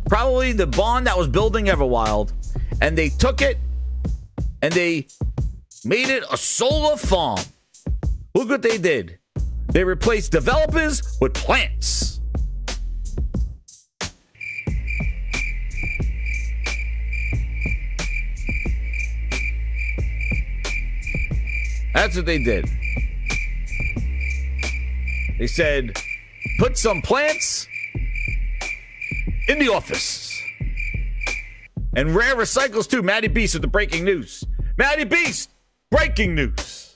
probably the barn that was building Everwild, and they took it and they made it a solar farm. Look what they did. They replaced developers with plants. That's what they did. They said, put some plants in the office. And Rare recycles too. Maddie Beast with the breaking news. Maddie Beast, breaking news.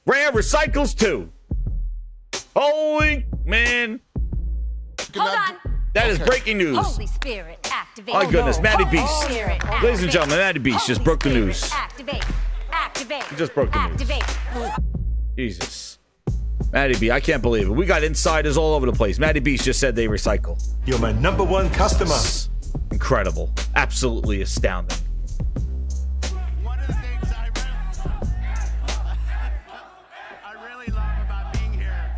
Rare recycles too. Holy man. Hold on. That is breaking news. Holy Spirit, activate. My goodness, Maddie Beast. Holy Spirit, Ladies and gentlemen, Maddie Beast just broke the news. Activate. Activate. He just broke the news. Activate. Jesus. Maddie B, I can't believe it. We got insiders all over the place. Maddie Beast just said they recycle. You're my #1 customer. Incredible. Absolutely astounding. One of the things I really love about being here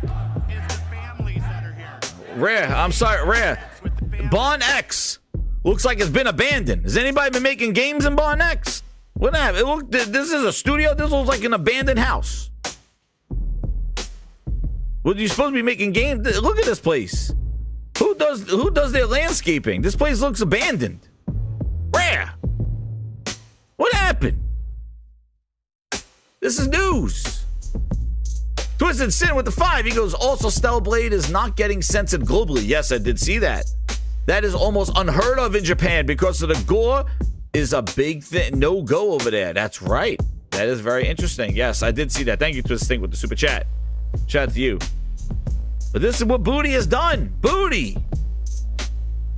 is the families that are here. Rare, I'm sorry, Rare. Barn X looks like it's been abandoned. Has anybody been making games in Barn X? What happened? Look, this is a studio. This looks like an abandoned house. Well, you're supposed to be making games. Look at this place. Who does their landscaping? This place looks abandoned. Rare. What happened? This is news. Twisted Sin with the 5. He goes, also Stellblade is not getting censored globally. Yes, I did see that. That is almost unheard of in Japan because of the gore is a big thing. No go over there. That's right. That is very interesting. Yes, I did see that. Thank you, Twisted Sin, with the super chat. Shout out to you. But this is what Booty has done. Booty.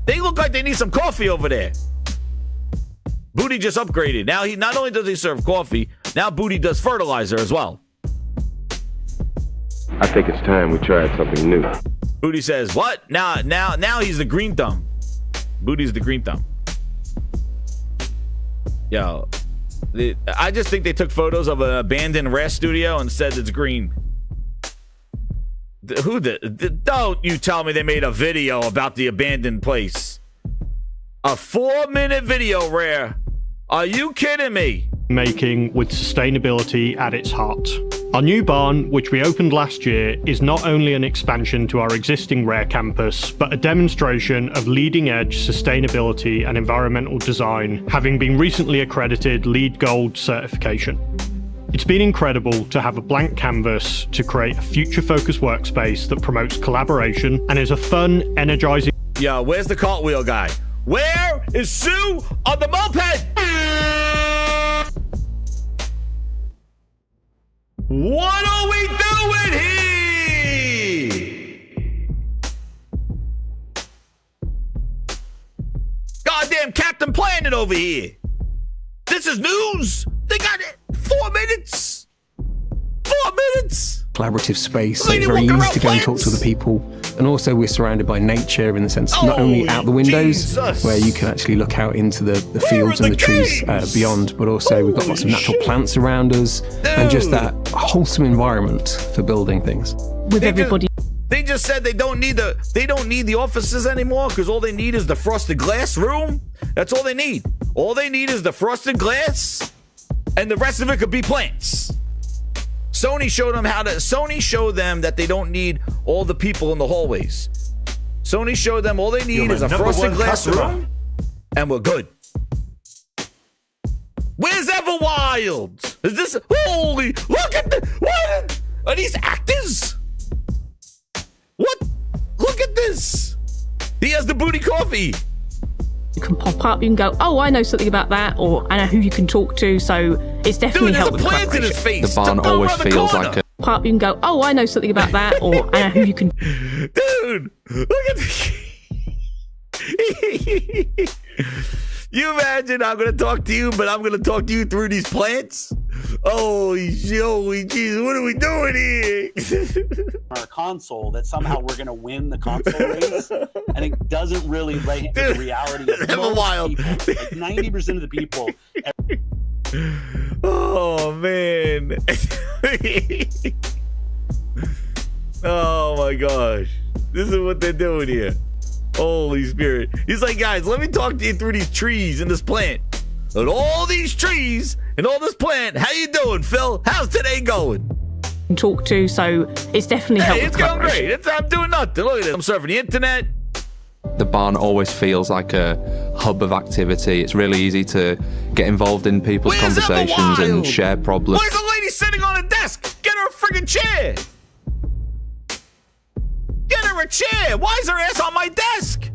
They look like they need some coffee over there. Booty just upgraded. Now he not only does he serve coffee, now Booty does fertilizer as well. I think it's time we tried something new. Booty says, what? Now he's the green thumb. Booty's the green thumb. Yo, I just think they took photos of an abandoned Rare studio and said it's green. Don't you tell me they made a video about the abandoned place. A 4-minute video, Rare. Are you kidding me? Making with sustainability at its heart. Our new barn, which we opened last year, is not only an expansion to our existing Rare campus, but a demonstration of leading-edge sustainability and environmental design, having been recently accredited LEED Gold certification. It's been incredible to have a blank canvas to create a future-focused workspace that promotes collaboration and is a fun, energizing... Yo, where's the cartwheel guy? Where is Sue on the moped? What are we doing here? Goddamn Captain Planet over here. This is news. They got it. 4 minutes. 4 minutes. Collaborative space, so it's very easy to go and talk to the people. And also we're surrounded by nature in the sense not only out the windows, where you can actually look out into the fields and the trees beyond, but also we've got lots of natural plants around us, and just that wholesome environment for building things. With everybody. They just said they don't need the offices anymore because all they need is the frosted glass room. That's all they need. All they need is the frosted glass, and the rest of it could be plants. Sony showed them that they don't need all the people in the hallways. Sony showed them all they need is a frosted glass room, and we're good. Where's Everwild? Is this holy? Look at the what? Are these actors? What? Look at this. He has the booty coffee. You can pop up, you can go, oh, I know something about that, or I know who you can talk to, so it's definitely helped with collaboration. Dude, there's a plant in his face. The barn always feels like a... Pop up, you can go, oh, I know something about that, or I know who you can... Dude, look at this. You imagine I'm going to talk to you, but I'm going to talk to you through these plants? Holy jeez, what are we doing here? Our console that somehow we're going to win the console race, and it doesn't really lay into the reality of most people. Like 90% of the people. Oh, man. Oh, my gosh. This is what they're doing here. Holy Spirit. He's like, guys, let me talk to you through these trees and this plant. And all these trees and all this plant. How you doing, Phil? How's today going? Talk to, so it's definitely helped. Hey, it's going great. I'm doing nothing. Look at this. I'm surfing the internet. The barn always feels like a hub of activity. It's really easy to get involved in people's conversations and share problems. Where's the lady sitting on a desk? Get her a friggin' chair. Get her a chair. Why is her ass on my desk?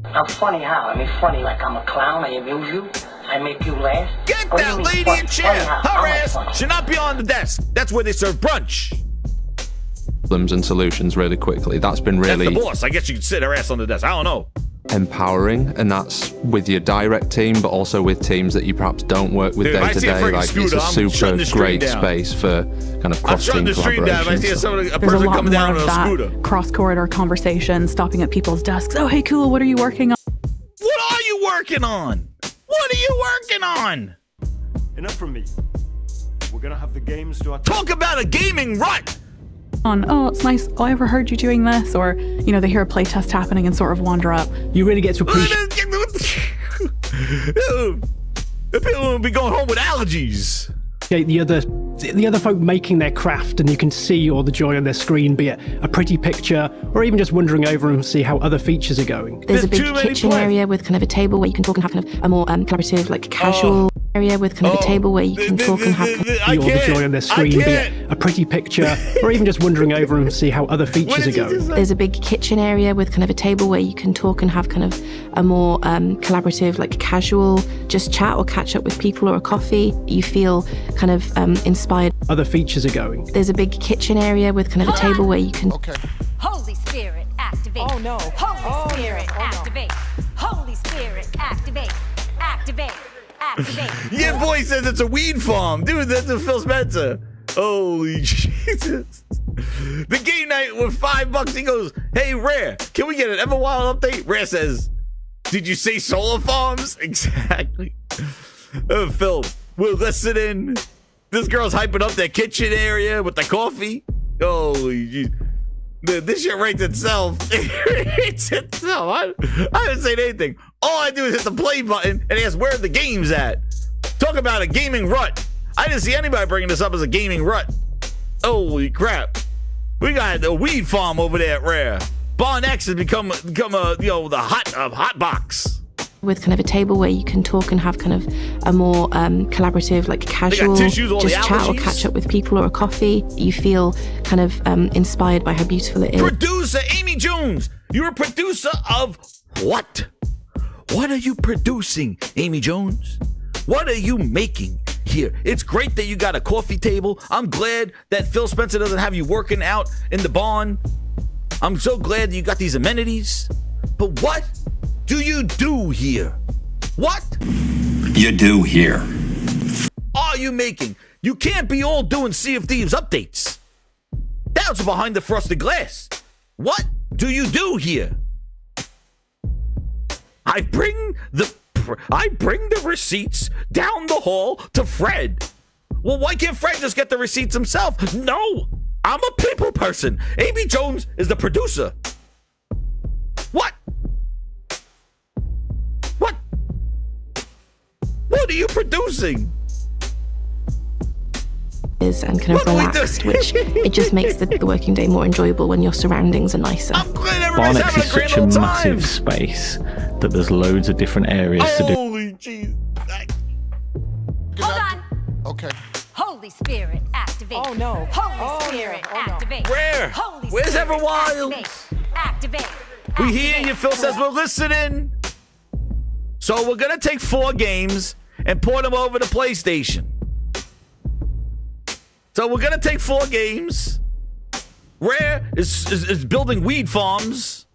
I'm funny how? I mean, funny like I'm a clown. I amuse you. I make you laugh. Get that lady a chair. Her ass should not be on the desk. That's where they serve brunch. And solutions really quickly. That's been really... That's the boss. I guess you could sit her ass on the desk. I don't know. Empowering, and that's with your direct team, but also with teams that you perhaps don't work with day to day. Like, it's a super great space for kind of cross-team collaboration. I see a person coming down on a scooter. Cross-corridor conversation, stopping at people's desks. Oh, hey, cool. What are you working on? What are you working on? What are you working on? Enough from me. We're gonna have the games to talk about a gaming rut. Oh, it's nice. Oh, I ever heard you doing this? Or, you know, they hear a playtest happening and sort of wander up. You really get to appreciate. People will be going home with allergies. The other folk making their craft, and you can see all the joy on their screen, be it a pretty picture or even just wandering over and see how other features are going. There's a big kitchen area with kind of a table where you can talk and have kind of a more collaborative, like casual area with kind of a table where you can talk and have all the joy on their screen, be it a pretty picture or even just wandering over and see how other features are going. There's a big kitchen area with kind of a table where you can talk and have kind of a more collaborative, like casual, just chat or catch up with people or a coffee. You feel kind of inspired. Other features are going. There's a big kitchen area with kind of a table where you can... Holy Spirit, activate. Oh, no. Holy Spirit, activate. Holy Spirit, activate. Activate. Activate. Your boy says it's a weed farm. Dude, that's a Phil Spencer. Holy Jesus. The game night with $5. He goes, hey, Rare, can we get an Everwild update? Rare says, did you say solar farms? Exactly. Phil, we're listening. This girl's hyping up that kitchen area with the coffee. Holy jeez. This shit rates itself. It rates itself. I haven't said anything. All I do is hit the play button and ask where the game's at. Talk about a gaming rut. I didn't see anybody bringing this up as a gaming rut. Holy crap. We got a weed farm over there at Rare. Barn X has become a the hot box. With kind of a table where you can talk and have kind of a more collaborative, like casual, just chat or catch up with people or a coffee. You feel kind of inspired by how beautiful it is. Producer Amy Jones, you're a producer of what? What are you producing, Amy Jones? What are you making here? It's great that you got a coffee table. I'm glad that Phil Spencer doesn't have you working out in the barn. I'm so glad that you got these amenities. But what do you do here? What you do here? Are you making? You can't be all doing Sea of Thieves updates. That's behind the frosted glass. What do you do here? I bring the receipts down the hall to Fred. Well, why can't Fred just get the receipts himself? No, I'm a people person. Amy Jones is the producer. What? What are you producing? And kind of relaxed, which it just makes the working day more enjoyable when your surroundings are nicer. Barnex is such a massive space that there's loads of different areas to do. Holy jeez. Hold on. Okay. Holy Spirit, activate. Oh, no. Holy Spirit, activate. Where? Holy Where's Spirit, Everwild? Activate. We hear you. Phil says we're listening. So we're going to take 4 games and port them over to PlayStation. So we're going to take 4 games. Rare is building weed farms.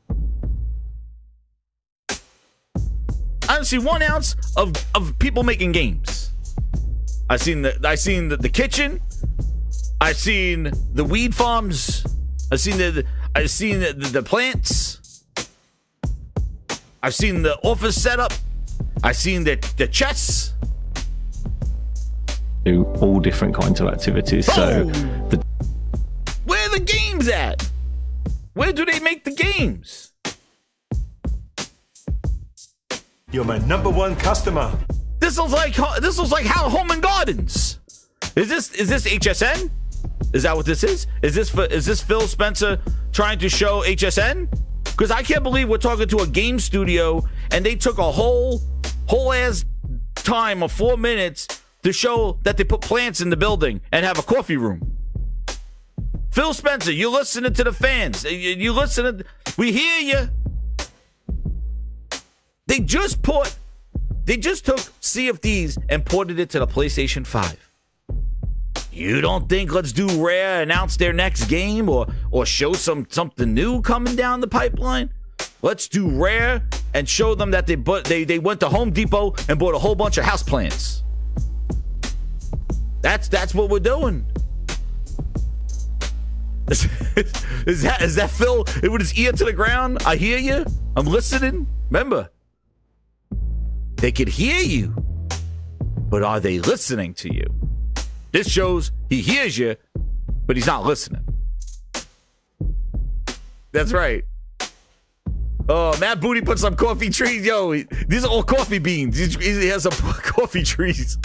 I don't see 1 ounce of people making games. I seen the kitchen. I seen the weed farms. I seen the plants. I've seen the office setup. I've seen the chess. Do all different kinds of activities. So where are the games at? Where do they make the games? You're my #1 customer. This looks like how Home and Gardens. Is this HSN? Is that what this is? Is this Phil Spencer trying to show HSN? Because I can't believe we're talking to a game studio and they took a whole ass time of 4 minutes to show that they put plants in the building and have a coffee room. Phil Spencer, you listening to the fans? You listening? We hear you. They just took Sea of Thieves and ported it to the PlayStation 5. You don't think Let's Do Rare announce their next game or show something new coming down the pipeline? Let's Do Rare and show them that they went to Home Depot and bought a whole bunch of houseplants. That's what we're doing. Is that Phil with his ear to the ground? I hear you. I'm listening. Remember, they could hear you, but are they listening to you? This shows he hears you, but he's not listening. That's right. Oh, Matt Booty put some coffee trees. Yo, these are all coffee beans. He has some coffee trees.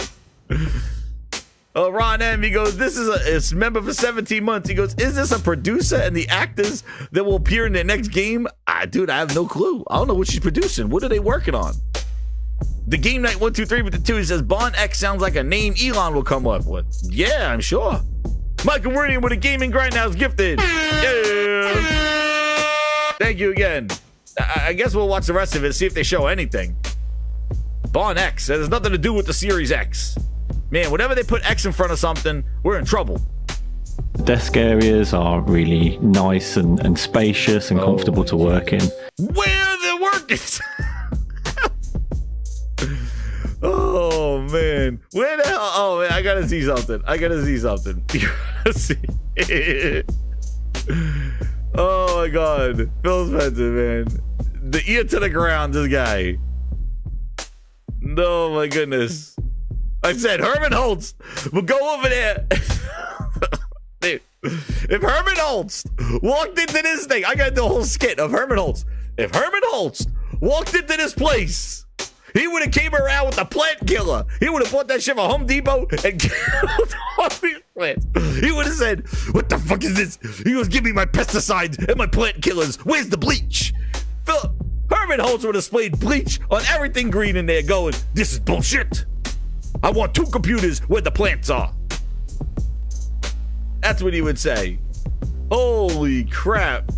Ron M, he goes, it's member for 17 months. He goes, is this a producer and the actors that will appear in the next game? Dude, I have no clue. I don't know what she's producing. What are they working on? The Game Night 123 with the 2, he says, Bond X sounds like a name Elon will come up with. Yeah, I'm sure. Michael Wernian with a Gaming Grindhouse gifted. Yeah. Thank you again. I guess we'll watch the rest of it, see if they show anything. Bond X, that has nothing to do with the Series X. Man, whenever they put X in front of something, we're in trouble. The desk areas are really nice and spacious and comfortable to work in. Where the work is... Oh man, where the hell? Oh man, I gotta see something. Oh my God, Phil Spencer, man, the ear to the ground, this guy. Oh my goodness. I said Herman Holtz will go over there. Dude, if Herman Holtz walked into this thing, I got the whole skit of Herman Holtz. If Herman Holtz walked into this place, he would have came around with a plant killer. He would have bought that shit from Home Depot and killed all these plants. He would have said, what the fuck is this? He goes, give me my pesticides and my plant killers. Where's the bleach? Herman Holtz would have sprayed bleach on everything green in there going, this is bullshit. I want 2 computers where the plants are. That's what he would say. Holy crap.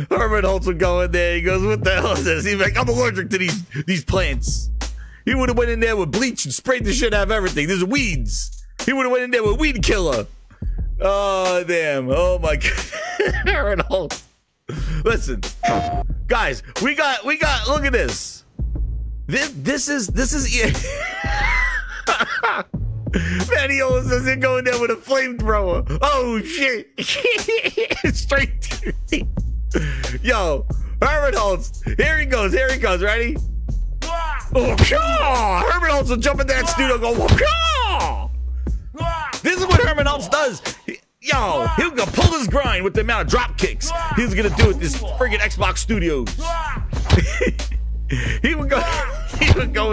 Herman Holtz would go in there. He goes, what the hell is this? He's like, I'm allergic to these plants. He would have went in there with bleach and sprayed the shit out of everything. There's weeds. He would have went in there with weed killer. Oh, damn. Oh, my God. Herman Holtz. Listen, guys, we got, look at this. This is Manny Ola says he's going there with a flamethrower. Oh, shit. Straight to the... Yo, Herman Holtz. Here he goes. Ready? Oh, Herman Holtz will jump into that studio and go, this is what Herman Holtz does. Yo, he'll go pull his grind with the amount of drop kicks he's gonna do at this friggin' Xbox Studios. He would go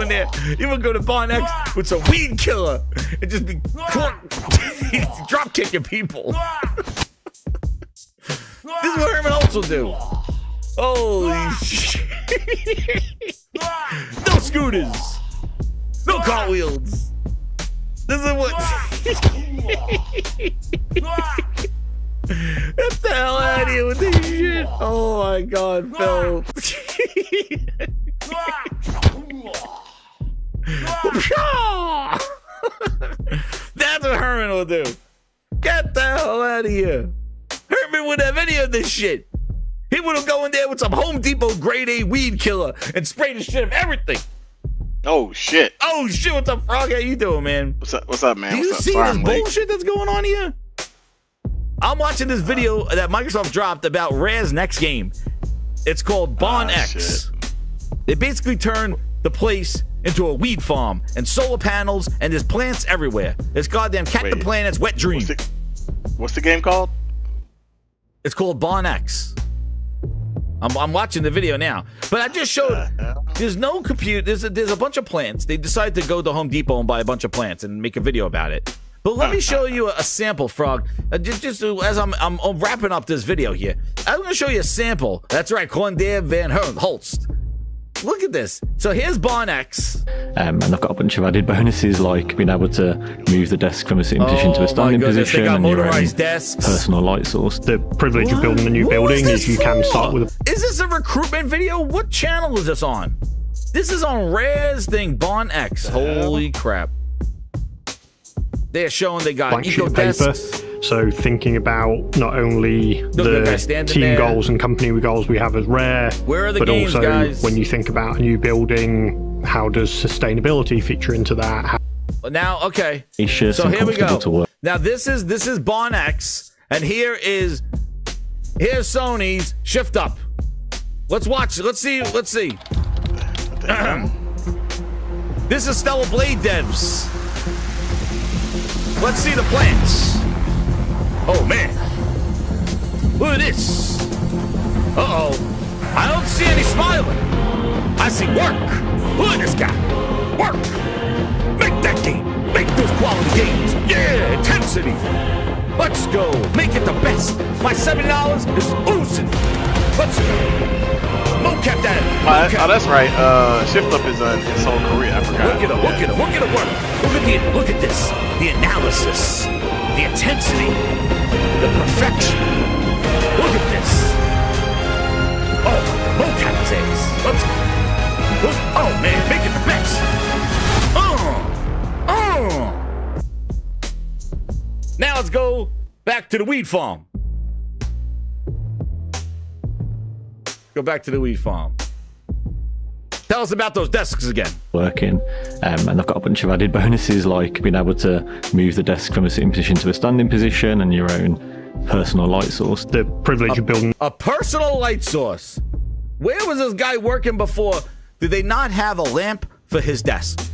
in there. He would go to Bond X with some weed killer and just be drop kicking people. This is what Herman Holtz will do. Holy shit. No scooters. No cartwheels. This is what... Get the hell out of here with this shit. Oh my God, Phil. That's what Herman will do. Get the hell out of here. Herman wouldn't have any of this shit. He would have gone in there with some Home Depot grade A weed killer and sprayed the shit of everything. Oh shit. What's up, Frog? How you doing, man? What's up, man? Do you see this bullshit that's going on here? I'm watching this video that Microsoft dropped about Rare's next game. It's called Bond X. Shit. They basically turn the place into a weed farm and solar panels, and there's plants everywhere. There's goddamn Captain Planet's wet dream. What's the game called? It's called Bond X. I'm watching the video now. But I just showed there's no computer. There's a bunch of plants. They decided to go to Home Depot and buy a bunch of plants and make a video about it. But let me show you a sample, Frog. Just as I'm wrapping up this video here, I'm going to show you a sample. That's right, Corndair Van Holst. Look at this. So here's Barn X. And I've got a bunch of added bonuses, like being able to move the desk from a sitting position to a standing position, and your own personal light source. The privilege of building a new building is you can start with Is this a recruitment video? What channel is this on? This is on Rare's thing, Barn X. Holy crap. They're showing they got blank sheet of paper. So thinking about not only the team goals and company goals we have as Rare, but also when you think about a new building, how does sustainability feature into that? Now, okay. So here we go. Now this is Barn X, and here's Sony's Shift Up. Let's watch. Let's see. This is Stellar Blade devs. Let's see the plants. Oh, man. Look at this. Uh-oh. I don't see any smiling. I see work. Look at this guy. Work. Make that game. Make those quality games. Yeah, intensity. Let's go. Make it the best. My $70 is oozing. Let's go. Mocap that. Oh, that's right. Shift Up is in Seoul, Korea. I forgot. Look at it work. Look at this. The analysis. The intensity. The perfection. Look at this. Oh, mocap says. Let's go. Oh, man, make it the best. Now let's go back to the weed farm. Go back to the weed farm. Tell us about those desks again. Working, and I've got a bunch of added bonuses, like being able to move the desk from a sitting position to a standing position, and your own personal light source. The privilege of building a personal light source. Where was this guy working before? Did they not have a lamp for his desk?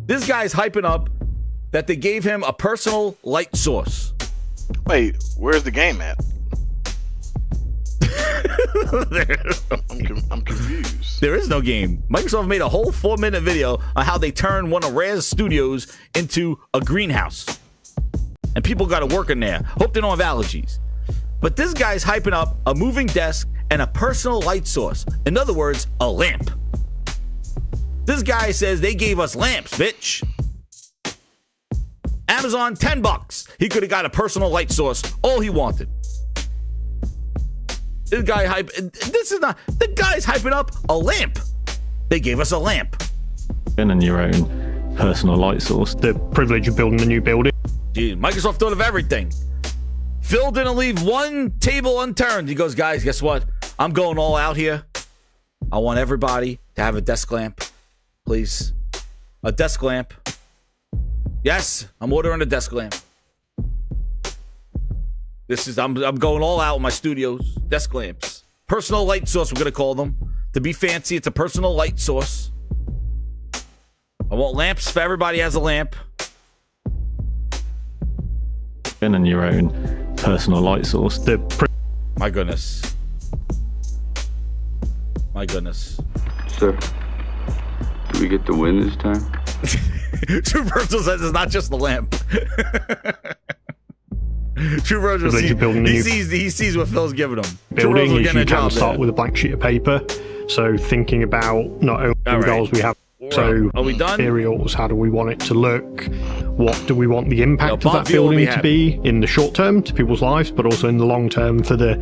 This guy's hyping up that they gave him a personal light source. Wait, where's the game at? I'm confused. There is no game. Microsoft made a whole 4-minute video on how they turned one of Rare's studios into a greenhouse. And people got to work in there. Hope they don't have allergies. But this guy's hyping up a moving desk and a personal light source. In other words, a lamp. This guy says they gave us lamps, bitch. Amazon, $10. He could have got a personal light source. All he wanted. This guy's hyping up a lamp. They gave us a lamp. And your own personal light source. The privilege of building a new building. Gee, Microsoft thought of everything. Phil didn't leave one table unturned. He goes, guys, guess what? I'm going all out here. I want everybody to have a desk lamp. Please. A desk lamp. Yes, I'm ordering a desk lamp. I'm going all out with my studios. Desk lamps. Personal light source, we're going to call them. To be fancy, it's a personal light source. I want lamps for everybody has a lamp. And your own personal light source. My goodness. My goodness. Sir, do we get to win this time? True Virgil says it's not just the lamp. True Virgil he sees what Phil's giving him. Building is you can start with a blank sheet of paper. So thinking about not only the goals we have, so are we done? Materials, how do we want it to look? What do we want the impact of that building to be in the short term to people's lives, but also in the long term for the...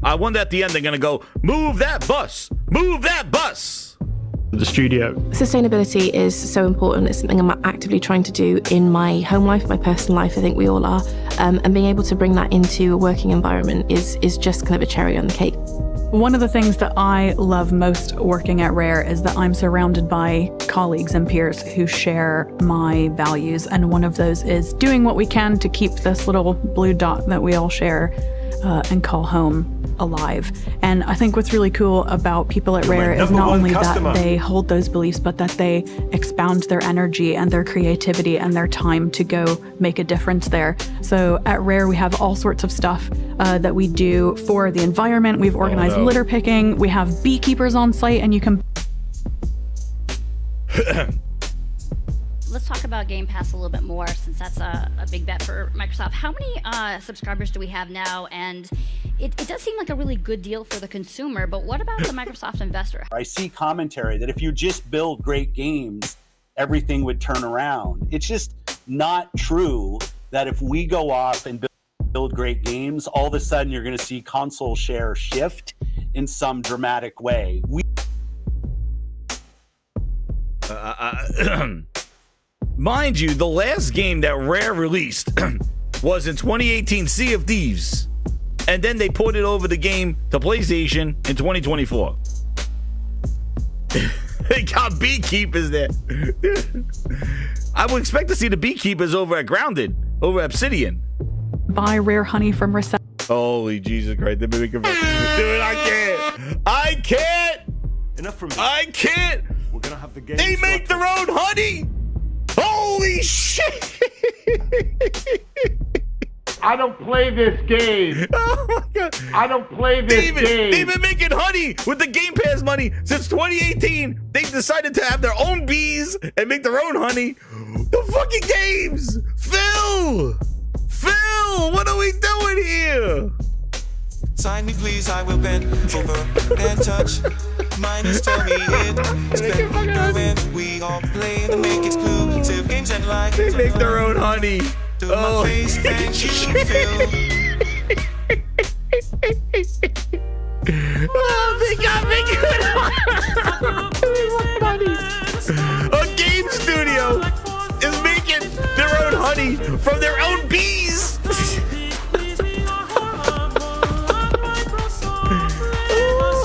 I wonder at the end they're going to go, move that bus! Move that bus! The studio. Sustainability is so important. It's something I'm actively trying to do in my home life, my personal life. I think we all are. And being able to bring that into a working environment is just kind of a cherry on the cake. One of the things that I love most working at Rare is that I'm surrounded by colleagues and peers who share my values. And one of those is doing what we can to keep this little blue dot that we all share and call home. alive. And I think what's really cool about people at Rare is not only that they hold those beliefs, but that they expound their energy and their creativity and their time to go make a difference there. So at Rare, we have all sorts of stuff that we do for the environment. We've organized litter picking. We have beekeepers on site, and you can... Let's talk about Game Pass a little bit more, since that's a big bet for Microsoft. How many subscribers do we have now? And it does seem like a really good deal for the consumer, but what about the Microsoft investor? I see commentary that if you just build great games, everything would turn around. It's just not true that if we go off and build great games, all of a sudden you're going to see console share shift in some dramatic way. Mind you, the last game that Rare released was in 2018, Sea of Thieves. And then they ported over the game to PlayStation in 2024. They got beekeepers there. I would expect to see the beekeepers over at Grounded, over at Obsidian. Buy Rare honey from Reception. Holy Jesus Christ. Dude, I can't. Enough from me. I can't. We're gonna have the game. They make their own honey. Holy shit! I don't play this game. Oh my God. I don't play this game. They've been making honey with the Game Pass money since 2018. They decided to have their own bees and make their own honey. The fucking games! Phil! What are we doing here? Sign me please, I will bend over and touch. Mine is tell me it. Spend we all play to make exclusive games and like. They make their own honey. Oh, face, thank you, Phil. Oh, they got me good. A game studio is making their own honey from their own bees.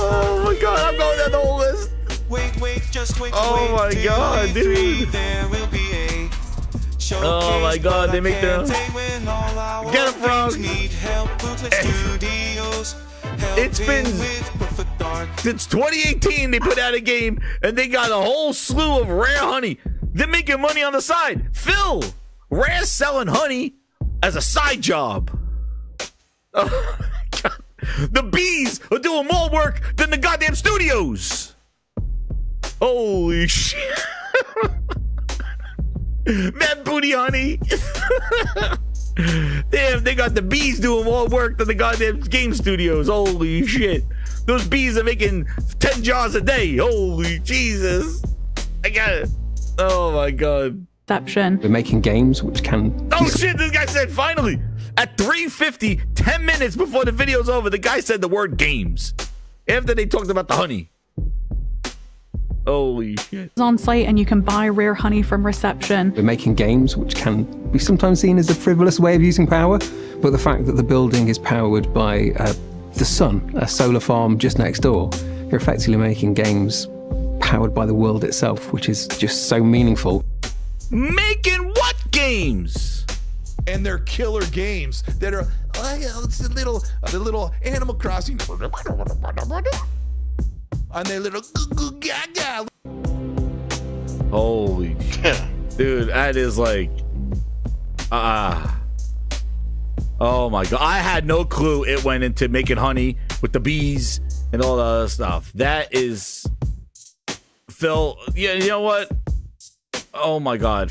Oh my God, I'm going down the whole list. Oh my God, dude. Oh my God, they make their own. Get it, Frog. It's been since 2018 they put out a game and they got a whole slew of Rare honey. They're making money on the side. Phil, Rare's selling honey as a side job. Oh my God. The bees are doing more work than the goddamn studios. Holy shit. Mad booty honey. Damn, they got the bees doing more work than the goddamn game studios. Holy shit. Those bees are making 10 jars a day. Holy Jesus. I got it. Oh my God. We're making games which can... Oh shit, this guy said finally. At 3:50, 10 minutes before the video's over, the guy said the word games. After they talked about the honey. Holy shit. On site, and you can buy Rare honey from Reception. We're making games which can be sometimes seen as a frivolous way of using power, but the fact that the building is powered by the sun, a solar farm just next door, you're effectively making games powered by the world itself, which is just so meaningful. Making what games? And they're killer games that are, it's a little Animal Crossing. And their little gaga. Holy shit. Dude, that is like, oh my God. I had no clue it went into making honey with the bees and all the other stuff. That is, Phil, yeah, you know what? Oh my God.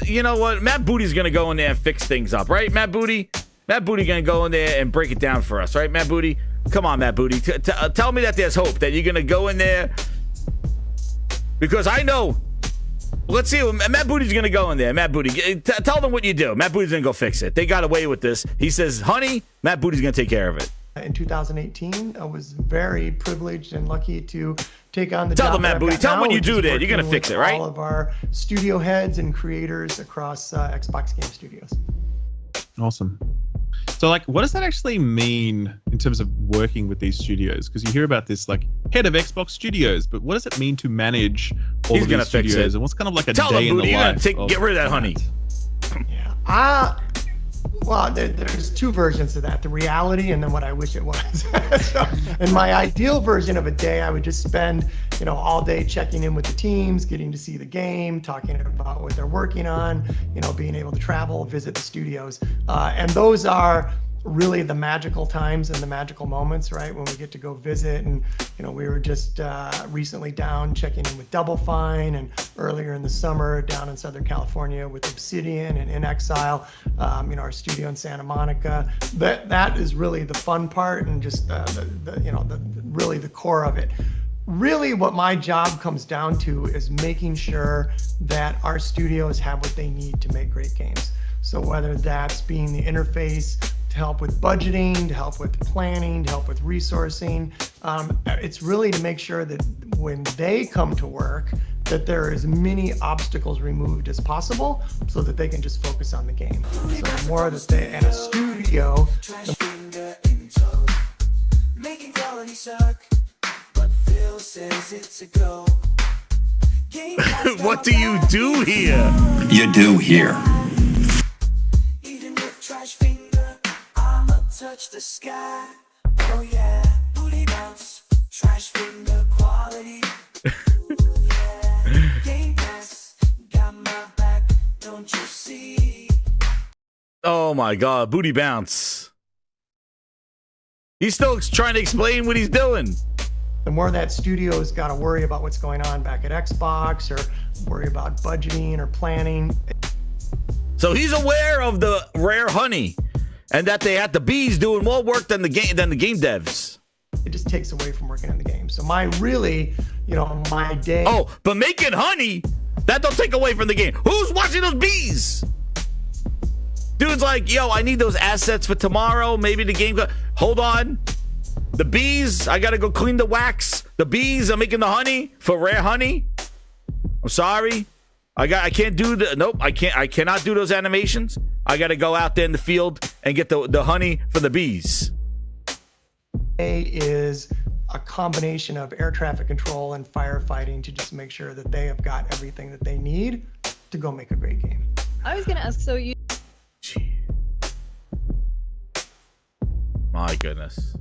You know what? Matt Booty's gonna go in there and fix things up, right? Matt Booty gonna go in there and break it down for us, right, Matt Booty? Come on, Matt Booty. Tell me that there's hope, that you're gonna go in there, because I know. Let's see. Matt Booty's gonna go in there. Matt Booty, tell them what you do. Matt Booty's gonna go fix it. They got away with this. He says, honey, Matt Booty's gonna take care of it. In 2018, I was very privileged and lucky to take on the Tell job them, Matt Booty. Tell them what you do there. You're gonna fix it, right? All of our studio heads and creators across Xbox Game Studios. Awesome. So, like, what does that actually mean in terms of working with these studios? Because you hear about this, like, head of Xbox Studios, but what does it mean to manage all of these studios? And what's kind of like a day in the life? Get rid of that honey. Yeah. Well, there's two versions of that, the reality and then what I wish it was. So, in my ideal version of a day, I would just spend, all day checking in with the teams, getting to see the game, talking about what they're working on, being able to travel, visit the studios. And those are really the magical times and the magical moments, right? When we get to go visit. And, we were just recently down checking in with Double Fine, and earlier in the summer down in Southern California with Obsidian and In Exile, our studio in Santa Monica. That is really the fun part, and just really the core of it. Really what my job comes down to is making sure that our studios have what they need to make great games. So whether that's being the interface to help with budgeting, to help with planning, to help with resourcing, it's really to make sure that when they come to work, that there are as many obstacles removed as possible so that they can just focus on the game. So the more that they, and a studio, making quality suck, but Phil says it's a go. What do you do here? You do here. Even with trash finger, I'ma touch the sky. Oh yeah, booty bounce, trash finger quality. Yeah, Game Pass, got my back, don't you see? Oh my God, booty bounce. He's still trying to explain what he's doing. The more that studio's got to worry about what's going on back at Xbox, or worry about budgeting or planning. So he's aware of the rare honey, and that they had the bees doing more work than the game devs. It just takes away from working on the game. So my day. Oh, but making honey, that don't take away from the game. Who's watching those bees? Dude's like, yo, I need those assets for tomorrow. Maybe the game. Hold on. The bees, I gotta go clean the wax. The bees are making the honey for rare honey. I'm sorry. I can't do I cannot do those animations. I gotta go out there in the field and get the honey for the bees. A is a combination of air traffic control and firefighting to just make sure that they have got everything that they need to go make a great game. I was gonna ask, so you... My goodness.